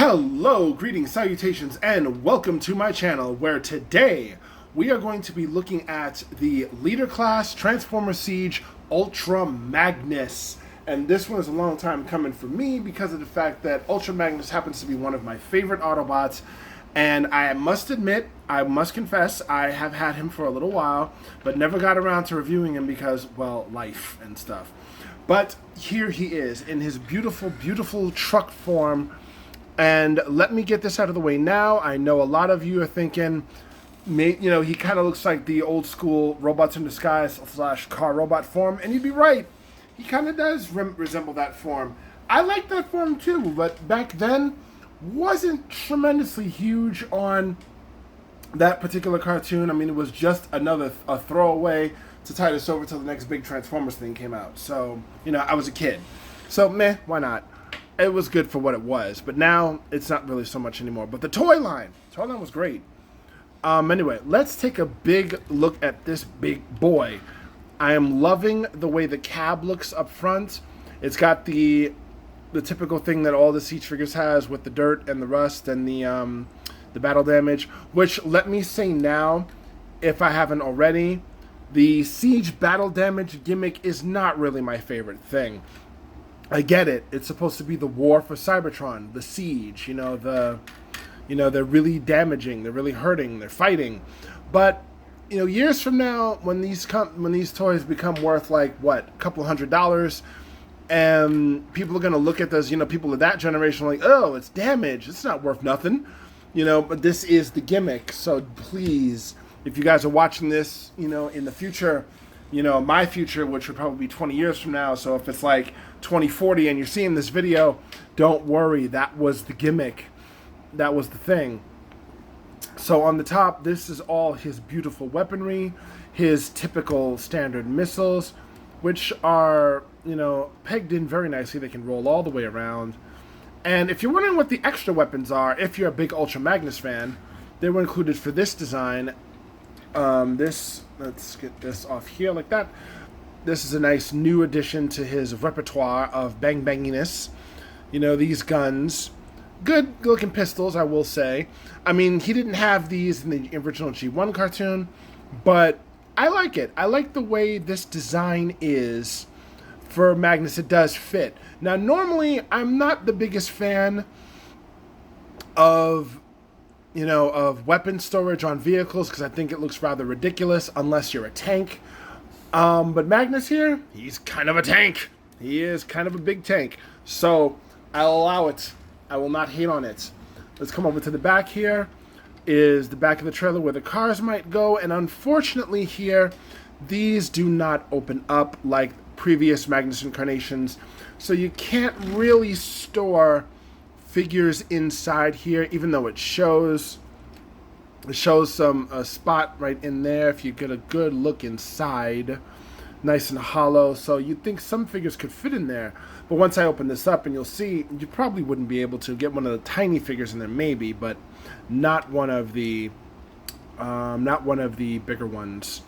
Hello, greetings, salutations, and welcome to my channel, where today we are going to be looking at the leader class Transformers Siege Ultra Magnus. And this one is a long time coming for me because of the fact that Ultra Magnus happens to be one of my favorite Autobots. And I must admit, I must confess, I have had him for a little while, but never got around to reviewing him because, well, life and stuff. But here he is in his beautiful, beautiful truck form. And let me get this out of the way now. I know a lot of you are thinking, you know, he kind of looks like the old school Robots in Disguise / car robot form. And you'd be right. He kind of does resemble that form. I like that form too, but back then wasn't tremendously huge on that particular cartoon. I mean, it was just a throwaway to tide us over till the next big Transformers thing came out. So, you know, I was a kid. So, meh, why not? It was good for what it was, but now it's not really so much anymore. But the toy line was great. Anyway, let's take a big look at this big boy. I am loving the way the cab looks up front. It's got the typical thing that all the Siege figures has with the dirt and the rust and the battle damage. Which, let me say now, if I haven't already, the Siege battle damage gimmick is not really my favorite thing. I get it. It's supposed to be the war for Cybertron, the siege. They're really damaging, they're really hurting, they're fighting. But years from now, when these toys become worth like what, a couple $100, and people are gonna look at those, people of that generation like, oh, it's damaged, it's not worth nothing. But this is the gimmick. So please, if you guys are watching this, in the future, my future, which would probably be 20 years from now. So if it's like 2040 and you're seeing this video, don't worry. That was the gimmick. That was the thing. So on the top, this is all his beautiful weaponry, his typical standard missiles, which are, pegged in very nicely. They can roll all the way around. And if you're wondering what the extra weapons are, if you're a big Ultra Magnus fan, they were included for this design. Let's get this off here like that. This is a nice new addition to his repertoire of bang-banginess. These guns, good looking pistols, I will say. I mean, he didn't have these in the original G1 cartoon, but I like it. I like the way this design is for Magnus. It does fit. Now, normally, I'm not the biggest fan of weapon storage on vehicles, because I think it looks rather ridiculous unless you're a tank. But Magnus here, he's kind of a tank. He is kind of a big tank. So I'll allow it. I will not hate on it. Let's come over to the back here. Is the back of the trailer where the cars might go. And unfortunately here, these do not open up like previous Magnus incarnations. So you can't really store figures inside here, even though it shows some spot right in there if you get a good look inside, nice and hollow. So you'd think some figures could fit in there, but once I open this up, and you'll see, you probably wouldn't be able to get one of the tiny figures in there, maybe, but not one of the bigger ones.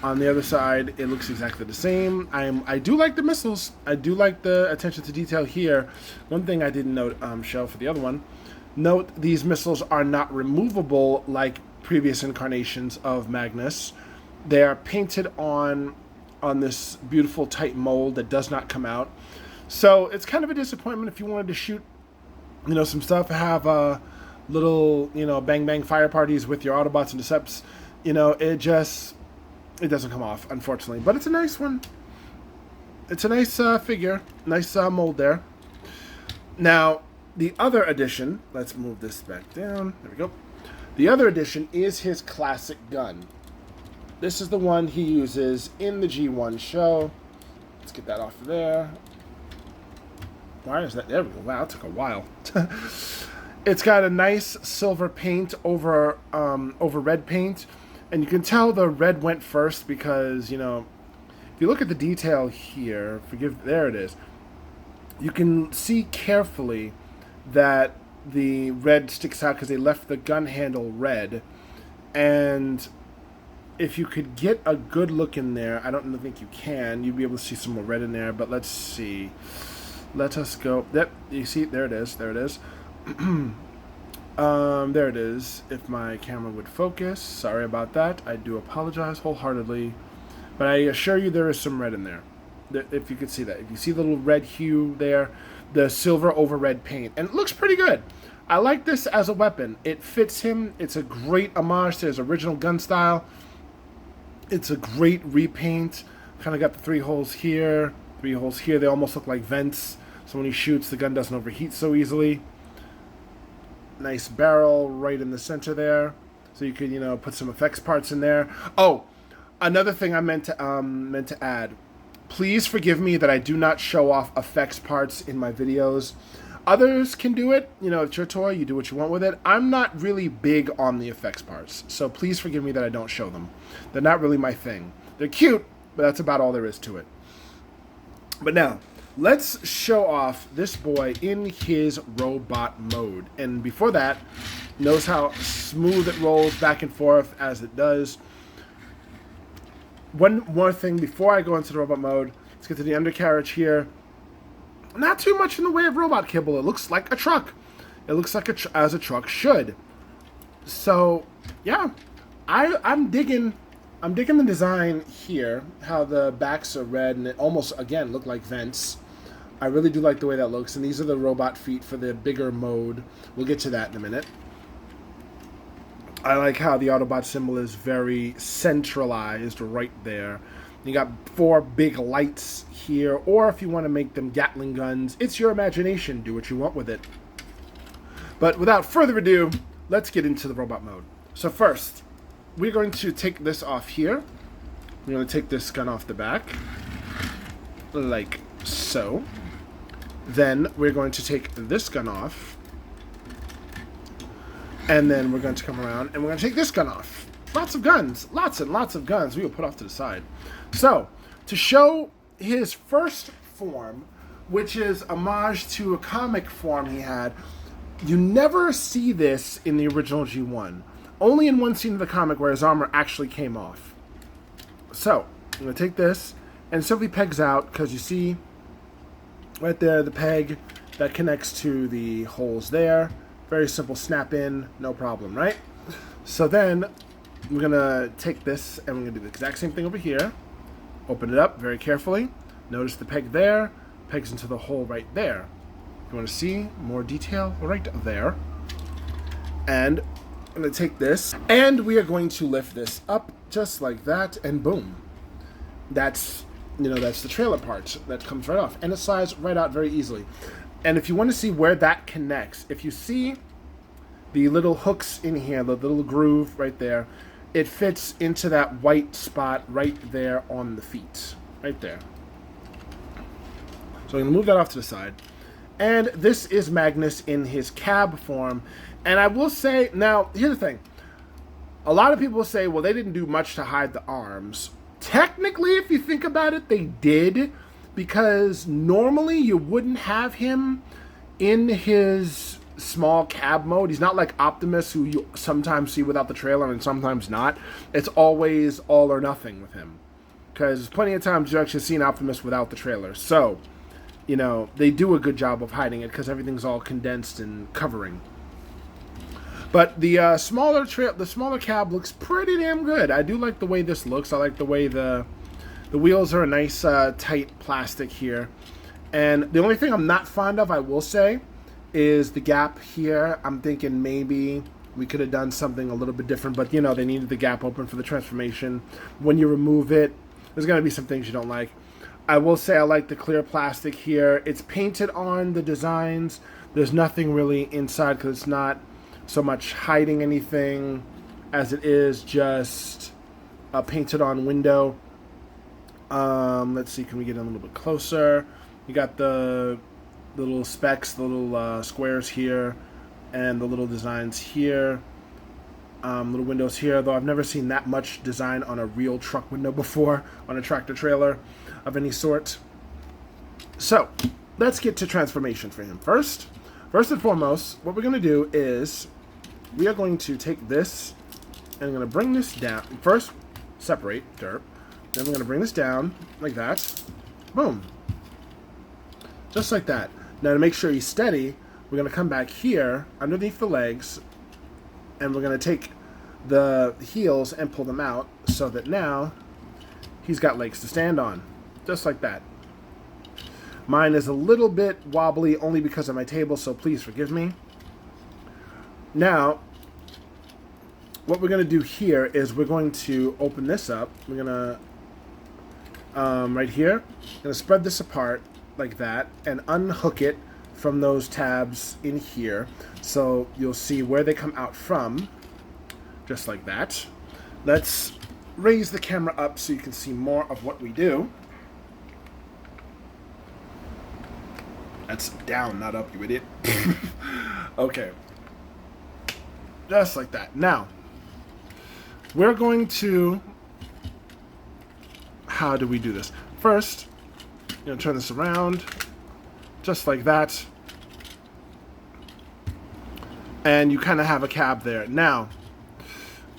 On the other side, it looks exactly the same. I do like the missiles. I do like the attention to detail here. One thing I didn't note, show for the other one. Note these missiles are not removable like previous incarnations of Magnus. They are painted on this beautiful tight mold that does not come out. So it's kind of a disappointment if you wanted to shoot, some stuff, have little, bang bang fire parties with your Autobots and Decepts. It doesn't come off, unfortunately. But it's a nice one. It's a nice figure. Nice mold there. Now, the other addition, let's move this back down. There we go. The other addition is his classic gun. This is the one he uses in the G1 show. Let's get that off of there. Why is that? There we go. Wow, that took a while. It's got a nice silver paint over red paint. And you can tell the red went first because, if you look at the detail here, there it is. You can see carefully that the red sticks out because they left the gun handle red. And if you could get a good look in there, I don't think you can. You'd be able to see some more red in there, but let's see. Let us go. Yep, you see, there it is. There it is. There it is. If my camera would focus. Sorry about that. I do apologize wholeheartedly. But I assure you there is some red in there. If you could see that. If you see the little red hue there, the silver over red paint. And it looks pretty good. I like this as a weapon. It fits him. It's a great homage to his original gun style. It's a great repaint. Kind of got the 3 holes here, 3 holes here. They almost look like vents. So when he shoots, the gun doesn't overheat so easily. Nice barrel right in the center there. So you could, put some effects parts in there. Oh, another thing I meant to add. Please forgive me that I do not show off effects parts in my videos. Others can do it. It's your toy. You do what you want with it. I'm not really big on the effects parts. So please forgive me that I don't show them. They're not really my thing. They're cute, but that's about all there is to it. But now, let's show off this boy in his robot mode. And before that, notice how smooth it rolls back and forth as it does. One more thing before I go into the robot mode. Let's get to the undercarriage here. Not too much in the way of robot kibble. It looks like a truck. It looks like as a truck should. So, yeah. I'm digging the design here. How the backs are red and it almost, again, look like vents. I really do like the way that looks. And these are the robot feet for the bigger mode. We'll get to that in a minute. I like how the Autobot symbol is very centralized right there. You got 4 big lights here, or if you want to make them Gatling guns, it's your imagination. Do what you want with it. But without further ado, let's get into the robot mode. So first, we're going to take this off here. We're going to take this gun off the back, like so. Then we're going to take this gun off. And then we're going to come around and we're going to take this gun off. Lots of guns. Lots and lots of guns we will put off to the side. So, to show his first form, which is homage to a comic form he had, you never see this in the original G1. Only in one scene of the comic where his armor actually came off. So, I'm going to take this and simply pegs out, because you see right there the peg that connects to the holes there. Very simple snap in, no problem, right? So then we're going to take this and we're going to do the exact same thing over here. Open it up very carefully. Notice the peg there, pegs into the hole right there. You want to see more detail right there. And I'm going to take this and we are going to lift this up just like that and boom. That's, that's the trailer part that comes right off and it slides right out very easily. And if you want to see where that connects, if you see the little hooks in here, the little groove right there, it fits into that white spot right there on the feet. Right there. So I'm going to move that off to the side. And this is Magnus in his cab form. And I will say, now, here's the thing. A lot of people will say, well, they didn't do much to hide the arms. Technically, if you think about it, they did. Because normally you wouldn't have him in his small cab mode. He's not like Optimus, who you sometimes see without the trailer and sometimes not. It's always all or nothing with him. Because there's plenty of times you've actually seen Optimus without the trailer. So, they do a good job of hiding it because everything's all condensed and covering. But the smaller cab looks pretty damn good. I do like the way this looks. I like the way the wheels are a nice, tight plastic here. And the only thing I'm not fond of, I will say, is the gap here. I'm thinking maybe we could have done something a little bit different. But, they needed the gap open for the transformation. When you remove it, there's going to be some things you don't like. I will say I like the clear plastic here. It's painted on the designs. There's nothing really inside because it's not so much hiding anything as it is just a painted on window. Let's see, can we get in a little bit closer? You got the little specks, the little squares here, and the little designs here. Little windows here, though I've never seen that much design on a real truck window before, on a tractor trailer of any sort. So, let's get to transformation for him. First and foremost, what we're going to do is we are going to take this and I'm going to bring this down. First, separate, derp. Then we're going to bring this down like that. Boom. Just like that. Now to make sure he's steady, we're going to come back here underneath the legs, and we're going to take the heels and pull them out so that now he's got legs to stand on, just like that. Mine is a little bit wobbly only because of my table, so please forgive me. Now, what we're going to do here is we're going to open this up. We're going to, right here, going to spread this apart like that and unhook it from those tabs in here. So you'll see where they come out from, just like that. Let's raise the camera up so you can see more of what we do. That's down, not up, you idiot. Okay. Just like that. Now, we're going to... How do we do this? First, I'm going to turn this around, just like that. And you kind of have a cab there. Now,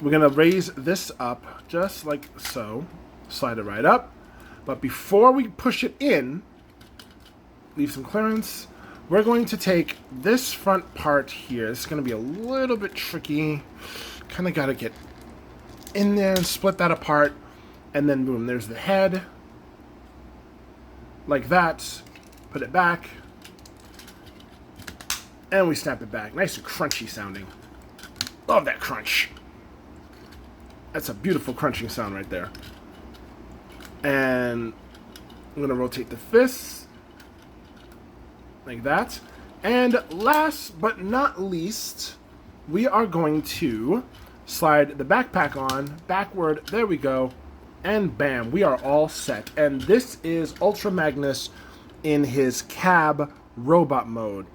we're going to raise this up, just like so. Slide it right up. But before we push it in, leave some clearance, we're going to take this front part here. It's going to be a little bit tricky. Kind of got to get in there and split that apart. And then boom, there's the head. Like that. Put it back. And we snap it back. Nice and crunchy sounding. Love that crunch. That's a beautiful crunching sound right there. And I'm going to rotate the fists. Like that. And last but not least, we are going to slide the backpack on, backward, there we go, and bam, we are all set. And this is Ultra Magnus in his cab robot mode.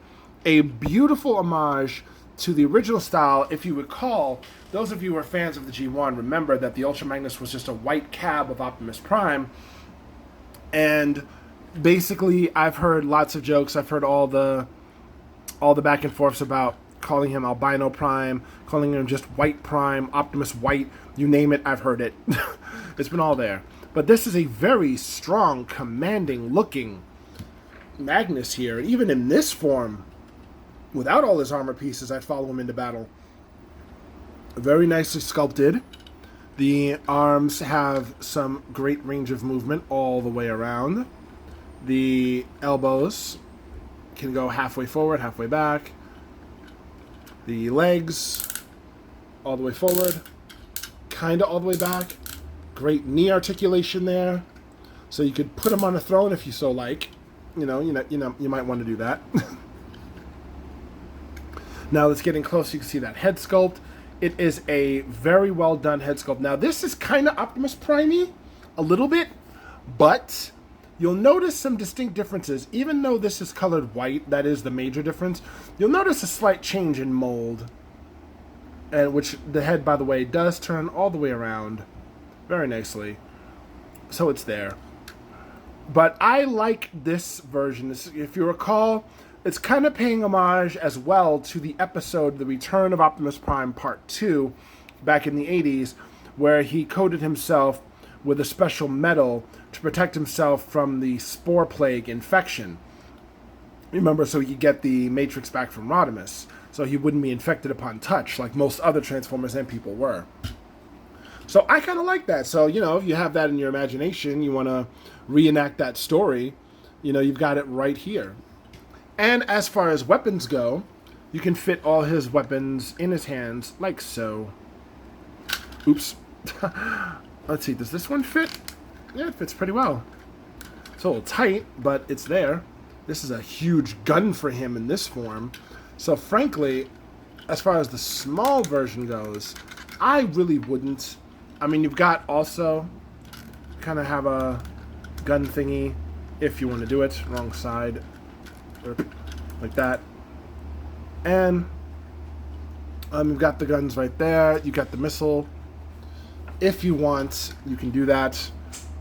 A beautiful homage to the original style. If you recall, those of you who are fans of the G1 remember that the Ultra Magnus was just a white cab of Optimus Prime. And basically, I've heard lots of jokes. I've heard all the back and forths about calling him Albino Prime, calling him just White Prime, Optimus White, you name it, I've heard it. It's been all there. But this is a very strong, commanding looking Magnus here. And even in this form, without all his armor pieces, I'd follow him into battle. Very nicely sculpted. The arms have some great range of movement all the way around. The elbows can go halfway forward, halfway back. The legs, all the way forward, kind of all the way back. Great knee articulation there. So you could put him on a throne if you so like. You might want to do that. Now let's get in close. You can see that head sculpt. It is a very well done head sculpt. Now this is kind of Optimus Prime-y, a little bit, but you'll notice some distinct differences. Even though this is colored white, that is the major difference, you'll notice a slight change in mold. And which the head, by the way, does turn all the way around very nicely. So it's there. But I like this version. If you recall, it's kind of paying homage as well to the episode The Return of Optimus Prime Part 2 back in the 80s, where he coated himself with a special metal to protect himself from the spore plague infection. Remember, so he could get the Matrix back from Rodimus, so he wouldn't be infected upon touch like most other Transformers and people were. So I kind of like that. So, if you have that in your imagination, you want to reenact that story, you've got it right here. And as far as weapons go, you can fit all his weapons in his hands like so. Oops. Let's see, does this one fit? Yeah, it fits pretty well. It's a little tight, but it's there. This is a huge gun for him in this form. So frankly, as far as the small version goes, I really wouldn't. I mean, you've got also kind of have a gun thingy if you want to do it. Wrong side. Like that. And you've got the guns right there. You got the missile. If you want, you can do that.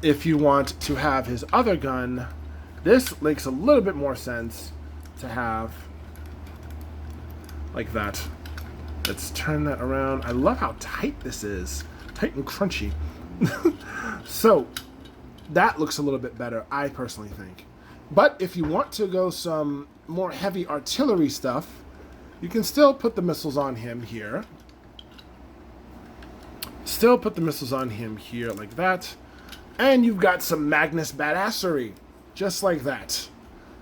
If you want to have his other gun, this makes a little bit more sense to have like that. Let's turn that around. I love how tight this is. Tight and crunchy. So, that looks a little bit better, I personally think. But if you want to go some more heavy artillery stuff, you can still put the missiles on him here. Still put the missiles on him here like that. And you've got some Magnus badassery, just like that.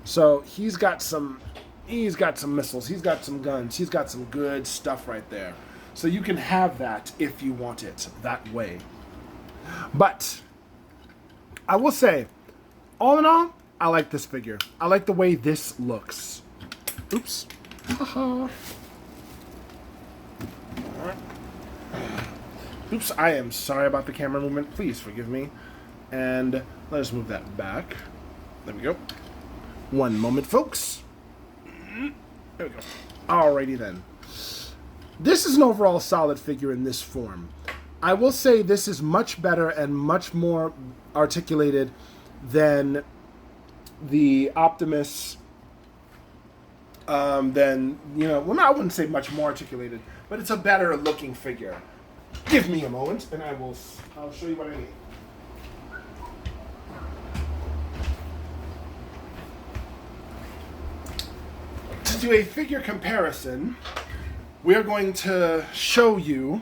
So he's got some missiles, he's got some guns, he's got some good stuff right there. So you can have that if you want it that way. But I will say, all in all, I like this figure. I like the way this looks. Oops. Haha. Oops, I am sorry about the camera movement. Please forgive me. And let us move that back. There we go. One moment, folks. There we go. Alrighty then. This is an overall solid figure in this form. I will say this is much better and much more articulated than the Optimus. Well, no, I wouldn't say much more articulated, but it's a better looking figure. Give me a moment, and I'll show you what I mean. To do a figure comparison, we are going to show you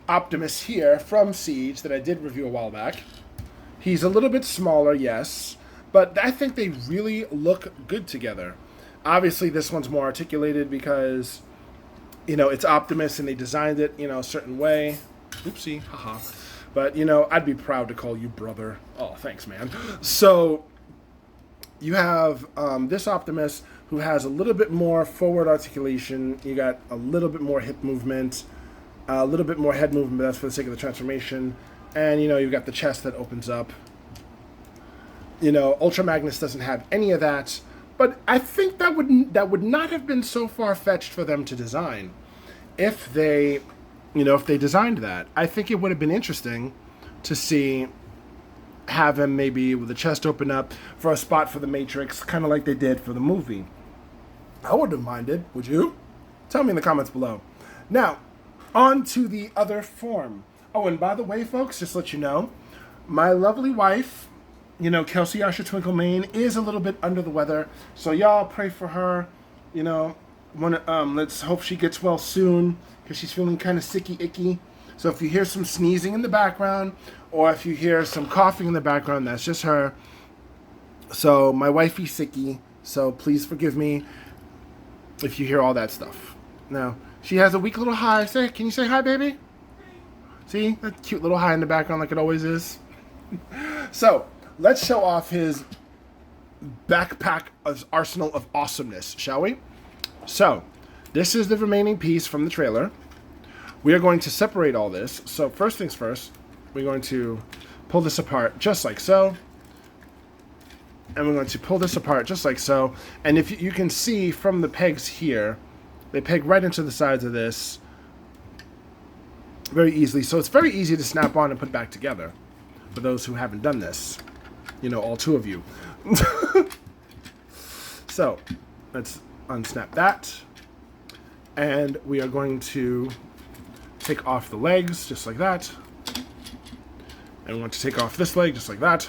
Optimus here from Siege that I did review a while back. He's a little bit smaller, yes, but I think they really look good together. Obviously, this one's more articulated because, it's Optimus and they designed it, a certain way. Oopsie, haha. But, I'd be proud to call you brother. Oh, thanks, man. So, you have this Optimus who has a little bit more forward articulation. You got a little bit more hip movement, a little bit more head movement, but that's for the sake of the transformation. And, you've got the chest that opens up. Ultra Magnus doesn't have any of that. But I think that would not have been so far-fetched for them to design. If they designed that. I think it would have been interesting to have him maybe with the chest open up for a spot for the Matrix, kind of like they did for the movie. I wouldn't have minded, would you? Tell me in the comments below. Now, on to the other form. Oh, and by the way, folks, just to let you know, my lovely wife, Kelsey Asher Twinkle Main, is a little bit under the weather. So y'all pray for her. Let's hope she gets well soon, because she's feeling kind of sicky icky. So if you hear some sneezing in the background, or if you hear some coughing in the background, that's just her. So my wifey's sicky, so please forgive me if you hear all that stuff. Now, she has a weak little hi. Can you say hi, baby? See, that cute little hi in the background like it always is. So, let's show off his backpack arsenal of awesomeness, shall we? So, this is the remaining piece from the trailer. We are going to separate all this. So, first things first, we're going to pull this apart just like so. And we're going to pull this apart just like so. And if you can see from the pegs here, they peg right into the sides of this very easily. So it's very easy to snap on and put back together for those who haven't done this. All two of you. So let's unsnap that. And we are going to take off the legs just like that. And we want to take off this leg just like that.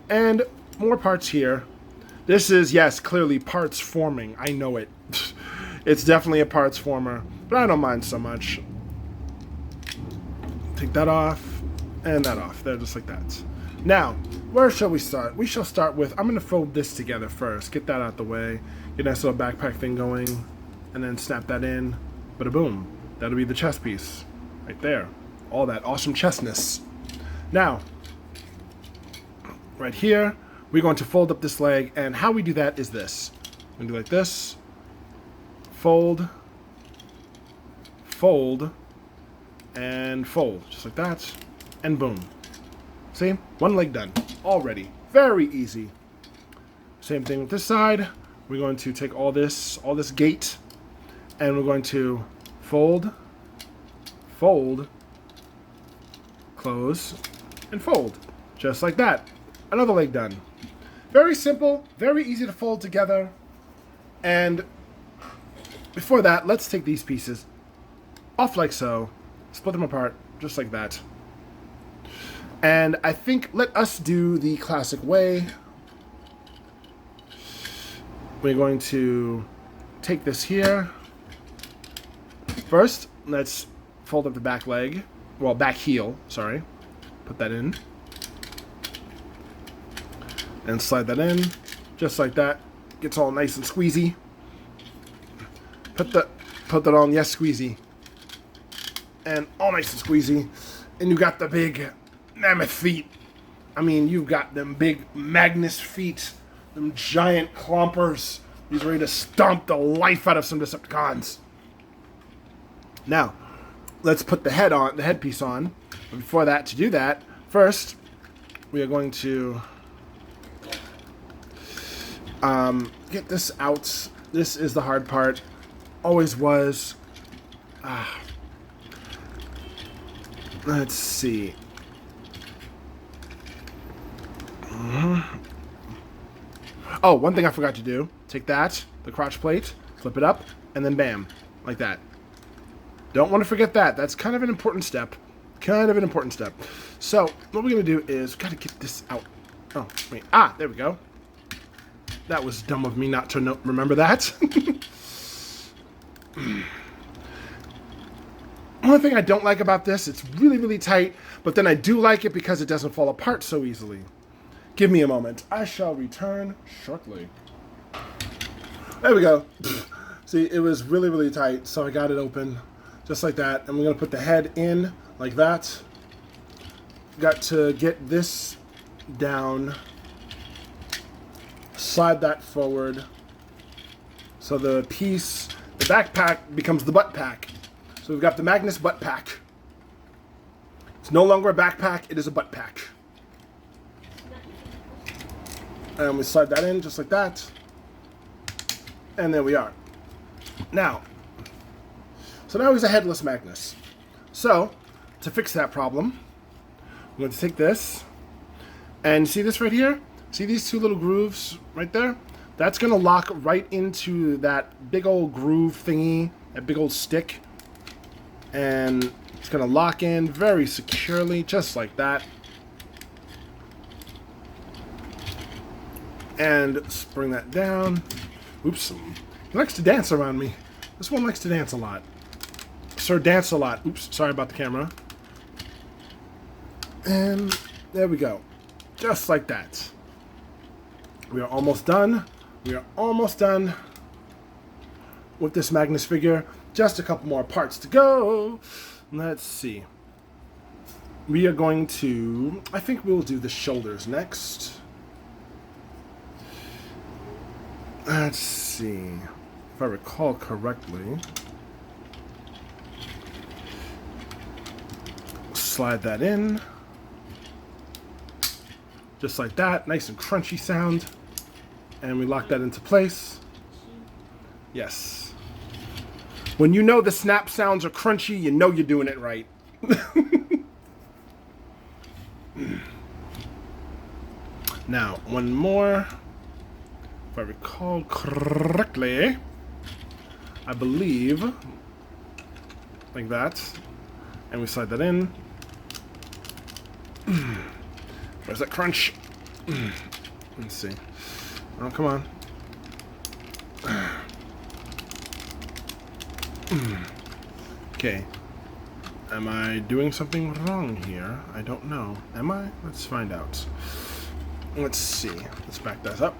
And more parts here. This is, yes, clearly parts forming. I know it. It's definitely a parts former, but I don't mind so much. Take that off, and that off. There, just like that. Now, where shall we start? We shall start with, I'm going to fold this together first. Get that out the way. Get that little backpack thing going, and then snap that in. Bada boom. That'll be the chest piece. Right there. All that awesome chestness. Now, right here, we're going to fold up this leg, and how we do that is this. We're going to do like this. Fold, fold, and fold. Just like that. And boom. See? One leg done. Already. Very easy. Same thing with this side. We're going to take all this gate, and we're going to fold, fold, close, and fold. Just like that. Another leg done. Very simple, very easy to fold together. And before that, let's take these pieces off like so, split them apart, just like that. And I think let us do the classic way. we're going to take this here. First, let's fold up the back leg. Well, back heel, sorry. Put that in. And slide that in, just like that. Gets all nice and squeezy. Put that on, yes, squeezy. And all nice and squeezy. And you got the big mammoth feet. I mean, you've got them big Magnus feet. Them giant clompers. He's ready to stomp the life out of some Decepticons. Now, let's put the headpiece on. But before that, to do that, first, we are going to get this out. This is the hard part. Always was. Let's see. Oh, one thing I forgot to do. Take that, the crotch plate, flip it up, and then bam, like that. Don't want to forget that. That's kind of an important step. So, what we're going to do is, got to get this out. Oh, wait. There we go. That was dumb of me not to remember that. One thing I don't like about this, it's really, really tight, but then I do like it because it doesn't fall apart so easily. Give me a moment. I shall return shortly. There we go. See, it was really, really tight, so I got it open just like that. And we're going to put the head in like that. Got to get this down. Slide that forward. So the backpack becomes the butt pack. So we've got the Magnus butt pack. It's no longer a backpack, it is a butt pack. And we slide that in just like that. And there we are. Now he's a headless Magnus. So, to fix that problem, I'm going to take this, and see this right here? See these two little grooves right there? That's going to lock right into that big old groove thingy, that big old stick. And it's going to lock in very securely, just like that. And bring that down. Oops. He likes to dance around me. This one likes to dance a lot. Sir, dance a lot. Oops, sorry about the camera. And there we go. Just like that. We are almost done. We are almost done with this Magnus figure. Just a couple more parts to go. Let's see. We are going to... I think we'll do the shoulders next. Let's see. If I recall correctly. Slide that in. Just like that. Nice and crunchy sound. And we lock that into place. Yes. When you know the snap sounds are crunchy, you know you're doing it right. Now, one more. If I recall correctly, I believe, like that. And we slide that in. Where's that crunch? Let's see. Oh, come on. Okay. Am I doing something wrong here? I don't know. Am I? Let's find out. Let's see. Let's back that up.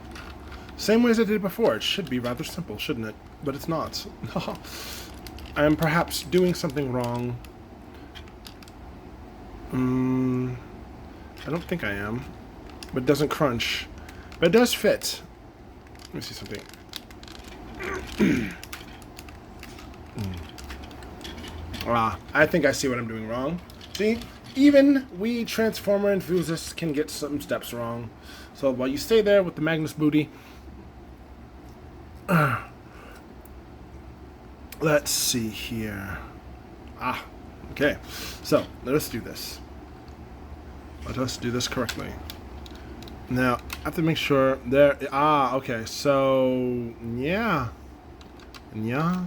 Same way as I did before. It should be rather simple, shouldn't it? But it's not. I am perhaps doing something wrong. I don't think I am. But it doesn't crunch. But it does fit. Let me see something. I think I see what I'm doing wrong. See? Even we Transformer enthusiasts can get some steps wrong. So while you stay there with the Magnus booty... let's see here. Okay. So, let us do this. Let us do this correctly. Now, I have to make sure there... okay. So, yeah. Yeah.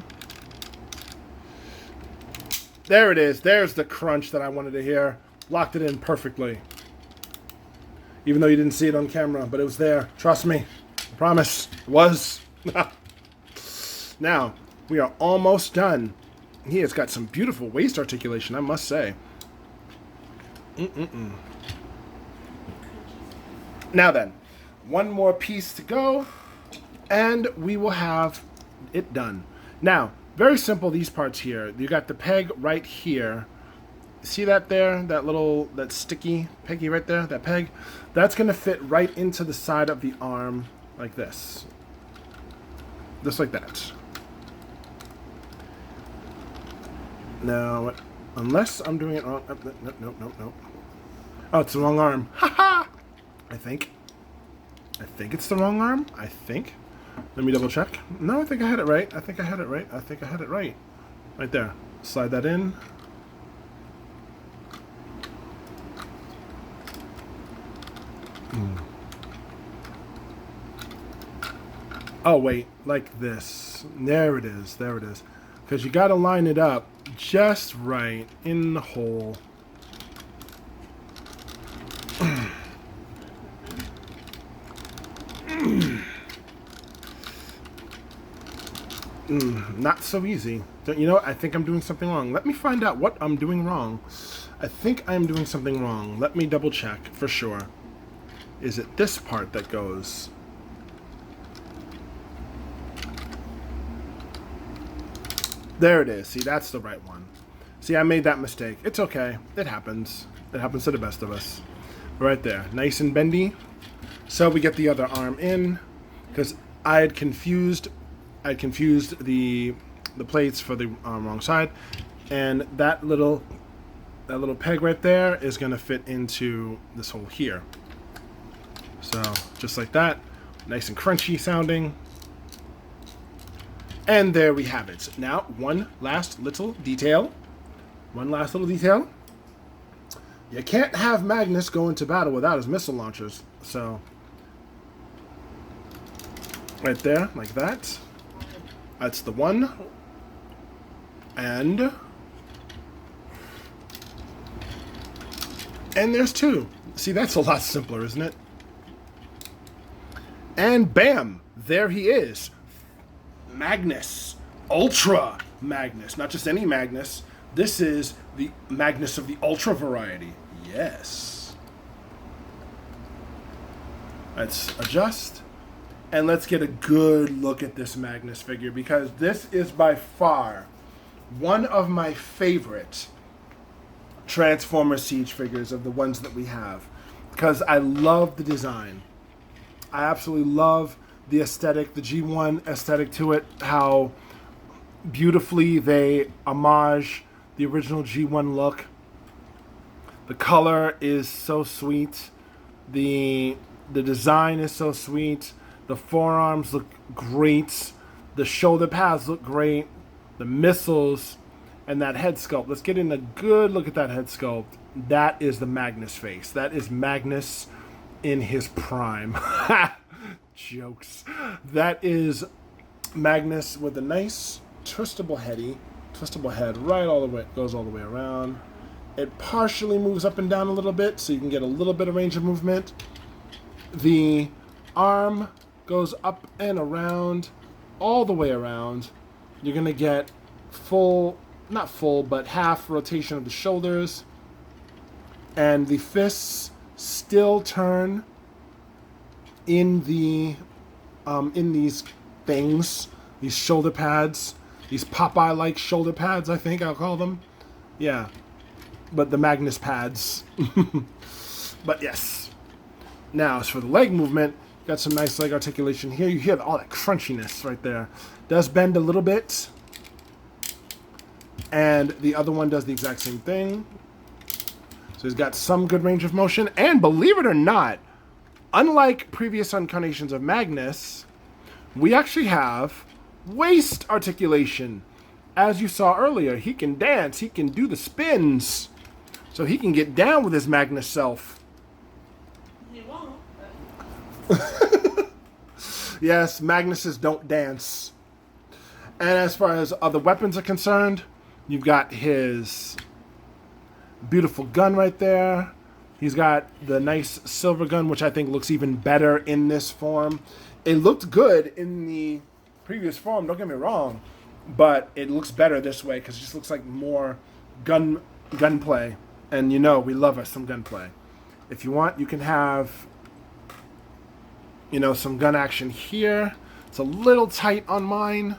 There it is. There's the crunch that I wanted to hear. Locked it in perfectly. Even though you didn't see it on camera, but it was there. Trust me. I promise. It was. Now, we are almost done. He has got some beautiful waist articulation, I must say. Now then, one more piece to go, and we will have it done. Now, very simple, these parts here. You got the peg right here. See that there? That sticky peggy right there? That peg? That's going to fit right into the side of the arm like this. Just like that. Now, unless I'm doing it wrong. Nope. Oh, it's the wrong arm. Haha! I think it's the wrong arm. I think. Let me double check. No, I think I had it right. I think I had it right. Right there. Slide that in. Oh, wait. Like this. There it is. Because you got to line it up just right in the hole. Not so easy. You know what? I think I'm doing something wrong. Let me find out what I'm doing wrong. I think I'm doing something wrong. Let me double check for sure. Is it this part that goes? There it is. See, that's the right one. See, I made that mistake. It's okay. It happens. It happens to the best of us. Right there. Nice and bendy. So we get the other arm in, because I had confused the plates for the wrong side, and that little peg right there is going to fit into this hole here. So just like that, nice and crunchy sounding. And there we have it. Now, one last little detail. You can't have Magnus go into battle without his missile launchers. So, right there, like that. That's the one. And there's two. See, that's a lot simpler, isn't it? And bam! There he is. Magnus. Ultra Magnus. Not just any Magnus. This is the Magnus of the Ultra variety. Yes. Let's adjust. And let's get a good look at this Magnus figure, because this is by far one of my favorite Transformers Siege figures of the ones that we have. Because I love the design. I absolutely love the aesthetic, the G1 aesthetic to it, how beautifully they homage the original G1 look. The color is so sweet. The design is so sweet. The forearms look great. The shoulder pads look great. The missiles and that head sculpt. Let's get in a good look at that head sculpt. That is the Magnus face. That is Magnus in his prime. Jokes. That is Magnus with a nice twistable head right all the way. It goes all the way around. It partially moves up and down a little bit, so you can get a little bit of range of movement. The arm goes up and around, all the way around. You're going to get full, not full, but half rotation of the shoulders. And the fists still turn in the in these things, these shoulder pads, these Popeye-like shoulder pads, I think I'll call them. Yeah, but the Magnus pads. But yes. Now, as for the leg movement, got some nice leg articulation here. You hear all that crunchiness right there. Does bend a little bit. And the other one does the exact same thing. So he's got some good range of motion. And believe it or not, unlike previous incarnations of Magnus, we actually have waist articulation. As you saw earlier, he can dance, he can do the spins. So he can get down with his Magnus self. He won't. Yes, Magnuses don't dance. And as far as other weapons are concerned, you've got his beautiful gun right there. He's got the nice silver gun, which I think looks even better in this form. It looked good in the previous form, don't get me wrong, but it looks better this way because it just looks like more gunplay. And you know, we love us some gunplay. If you want, you can have, you know, some gun action here. It's a little tight on mine.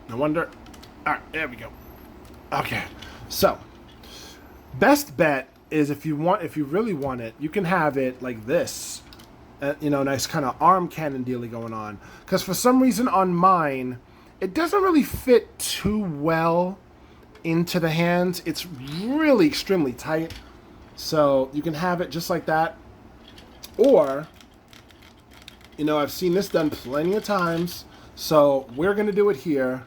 No wonder. All right, there we go. Okay, so best bet is if you really want it, you can have it like this. You know, nice kind of arm cannon dealy going on. Because for some reason on mine, it doesn't really fit too well into the hands. It's really extremely tight. So you can have it just like that. Or, you know, I've seen this done plenty of times. So we're going to do it here.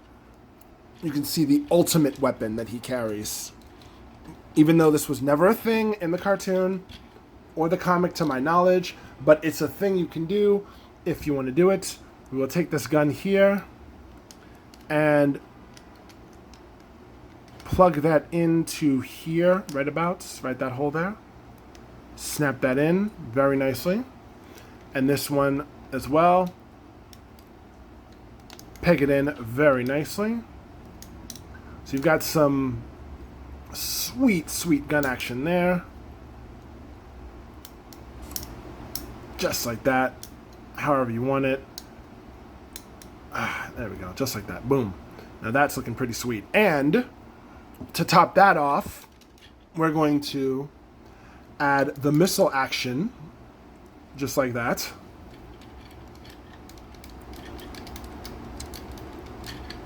You can see the ultimate weapon that he carries. Even though this was never a thing in the cartoon or the comic to my knowledge, but it's a thing you can do if you want to do it. We will take this gun here and plug that into here, right that hole there. Snap that in very nicely. And this one as well. Peg it in very nicely. So you've got some sweet, sweet gun action there. Just like that. However you want it. There we go. Just like that. Boom. Now that's looking pretty sweet. And to top that off, we're going to add the missile action. Just like that.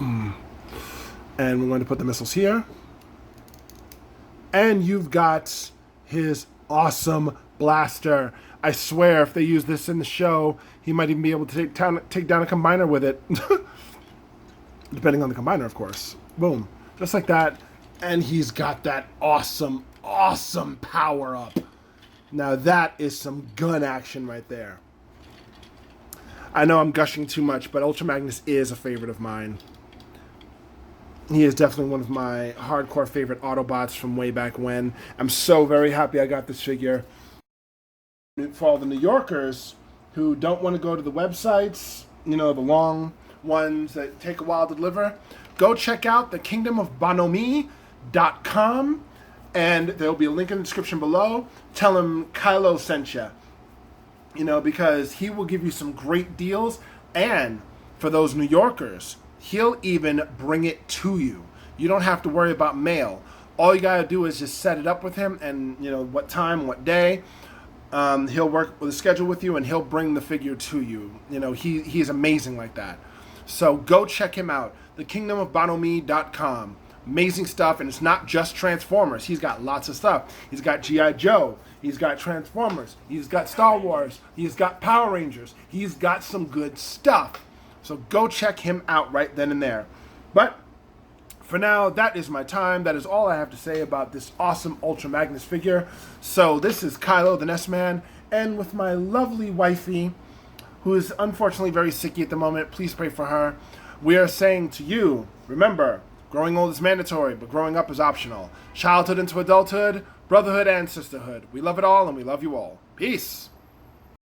And we're going to put the missiles here. And you've got his awesome blaster. I swear, if they use this in the show, he might even be able to take down a combiner with it. Depending on the combiner, of course. Boom. Just like that. And he's got that awesome, awesome power up. Now that is some gun action right there. I know I'm gushing too much, but Ultra Magnus is a favorite of mine. He is definitely one of my hardcore favorite Autobots from way back when. I'm so very happy I got this figure. For all the New Yorkers who don't want to go to the websites, you know, the long ones that take a while to deliver, go check out the kingdomofbonomi.com, and there'll be a link in the description below. Tell him Kylo sent you. You know, because he will give you some great deals, and for those New Yorkers, he'll even bring it to you. You don't have to worry about mail. All you gotta do is just set it up with him, and you know what time, what day. He'll work with a schedule with you, and he'll bring the figure to you. You know, he's amazing like that. So go check him out. thekingdomofbonomi.com. Amazing stuff, and it's not just Transformers. He's got lots of stuff. He's got G.I. Joe. He's got Transformers. He's got Star Wars. He's got Power Rangers. He's got some good stuff. So go check him out right then and there. But for now, that is my time. That is all I have to say about this awesome Ultra Magnus figure. So this is Kylo the NESMAN, and with my lovely wifey, who is unfortunately very sicky at the moment. Please pray for her. We are saying to you, remember, growing old is mandatory, but growing up is optional. Childhood into adulthood, brotherhood and sisterhood. We love it all, and we love you all. Peace.